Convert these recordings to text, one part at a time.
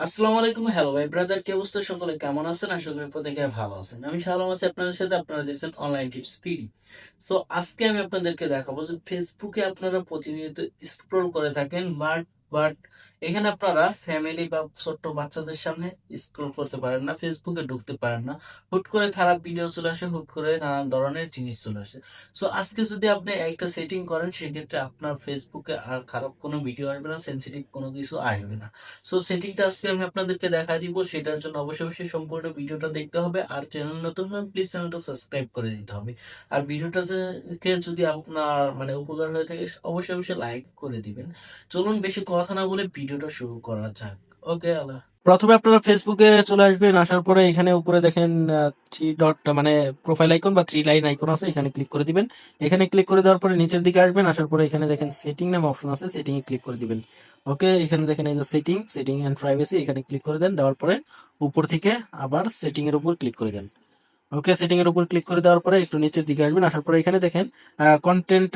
আসসালামু আলাইকুম, হ্যালো ভাই ব্রাদার, কি অবস্থা? সকলে কেমন আছেন? আশা করি প্রত্যেকে ভালো আছেন। আমি শালম আছি আপনাদের সাথে। আপনারা দেখছেন অনলাইন টিপস পিডি। সো আজকে আমি আপনাদেরকে দেখাবো যে ফেসবুকে আপনারা প্রতিনিয়ত স্ক্রল করে থাকেন, বাট এখানে আপনারা ফ্যামিলি বা ছোট্ট বাচ্চাদের সামনে স্ক্রল করতে পারেন না, ফেসবুকে ঢুকতে পারেন না। হুট করে খারাপ ভিডিও চলে আসে, হুট করে নানান ধরনের জিনিস চলে আসে। সো আজকে যদি আপনি একটা সেটিং করেন, সেক্ষেত্রে আপনার ফেসবুকে আর খারাপ কোনো ভিডিও আসবে না, সেন্সিটিভ কোনো কিছু আসবে না। সো সেটিংটা আজকে আমি আপনাদেরকে দেখা দিব। সেটার জন্য অবশ্যই সম্পূর্ণ ভিডিওটা দেখতে হবে। আর চ্যানেল নতুন হলে প্লিজ চ্যানেলটা সাবস্ক্রাইব করে দিতে হবে। আর ভিডিওটা কে যদি আপনার মানে উপকার হয়ে থাকে, অবশ্যই লাইক করে দিবেন। চলুন বেশি কথা না বলে ভিডিওটা শুরু করা যাক। ওকে, আল্লাহ। প্রথমে আপনারা ফেসবুকে চলে আসবেন। আসার পরে এখানে উপরে দেখেন থ্রি ডট মানে প্রোফাইল আইকন বা থ্রি লাইন আইকন আছে, এখানে ক্লিক করে দিবেন। এখানে ক্লিক করে দেওয়ার পরে নিচের দিকে আসবেন। আসার পরে এখানে দেখেন সেটিং নামে অপশন আছে, সেটিং এ ক্লিক করে দিবেন। ওকে, এখানে দেখেন এই যে সেটিং এন্ড প্রাইভেসি, এখানে ক্লিক করে দেন। দেওয়ার পরে উপর থেকে আবার সেটিং এর উপর ক্লিক করে দেন। ওকে, সেটিং এর উপর ক্লিক করে দেওয়ার পরে একটু নিচের দিকে আসবেন। আসার পরে এখানে দেখেন কন্টেন্ট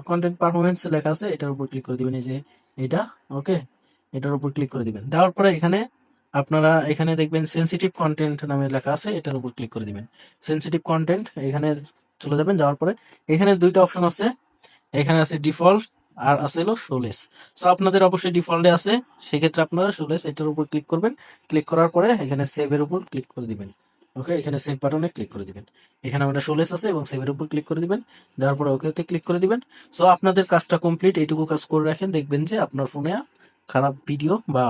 কন্টেন্ট পারফরমেন্স লেখা আছে, এটার উপর ক্লিক করে দিবেন। এই যে এটা, ওকে, এটার উপর ক্লিক করে দিবেন। দেওয়ার পরে এখানে আপনারা এখানে দেখবেন সেনসিটিভ কন্টেন্ট নামে লেখা আছে, এটার উপর ক্লিক করে দিবেন। সেনসিটিভ কন্টেন্ট এখানে চলে যাবেন। যাওয়ার পরে এখানে দুইটা অপশন আছে, এখানে আছে ডিফল্ট আর আছে হলো শোলেস। সো আপনাদের অবশ্যই ডিফল্টে আছে, সেক্ষেত্রে আপনারা শোলেস এটার উপর ক্লিক করবেন। ক্লিক করার পরে এখানে সেভ এর উপর ক্লিক করে দিবেন। ওকে, এখানে সেভ বাটনে ক্লিক করে দিবেন। এখানে আমাদের শোলেস আছে এবং সেভ এর উপর ক্লিক করে দিবেন। দেওয়ার পরে ওকেতে ক্লিক করে দিবেন। সো আপনাদের কাজটা কমপ্লিট। এইটুকু কাজ করে রাখেন, দেখবেন যে আপনার ফোনে খারাপ ভিডিও বা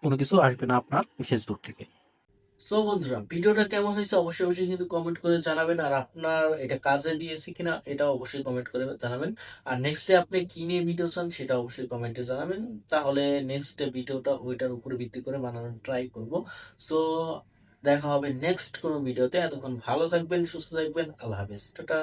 কোনো কিছু আসবে না আপনার ফেসবুক থেকে। সো বন্ধুরা, ভিডিওটা কেমন হয়েছে অবশ্যই কিন্তু কমেন্ট করে জানাবেন। আর আপনার এটা কাজে দিয়েছে কিনা এটা অবশ্যই কমেন্ট করে জানাবেন। আর নেক্সট ডে আপনি কি নিয়ে ভিডিও চান সেটা অবশ্যই কমেন্টে জানাবেন। তাহলে নেক্সট ভিডিওটা ওইটার উপরে ভিত্তি করে বানানোর ট্রাই করব। সো দেখা হবে নেক্সট কোনো ভিডিওতে। এতক্ষণ ভালো থাকবেন, সুস্থ থাকবেন। আল্লাহ হাফেজ, টাটা।